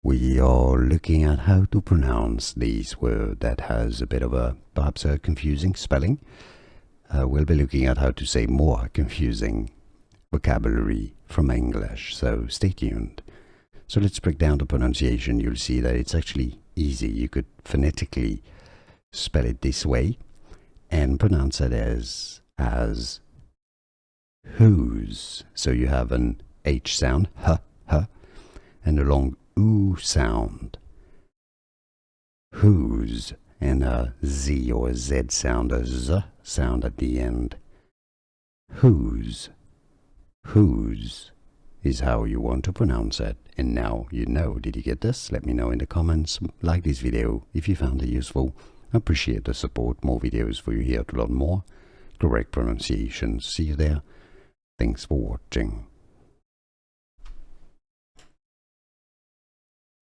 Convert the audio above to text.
We are looking at how to pronounce this word that has a bit of a perhaps a confusing spelling. We'll be looking at how to say more confusing vocabulary from English, so stay tuned. So let's break down the pronunciation. You'll see that it's actually easy. You could phonetically spell it this way and pronounce it as whose. So you have an H sound, h, and a long oo sound, whose, and a Z or a Z sound, a Z sound at the end. Whose is how you want to pronounce it. And now you know. Did you get this? Let me know in the comments. Like this video if you found it useful. Appreciate the support. More videos for you here to learn more correct pronunciations. See you there. Thanks for watching.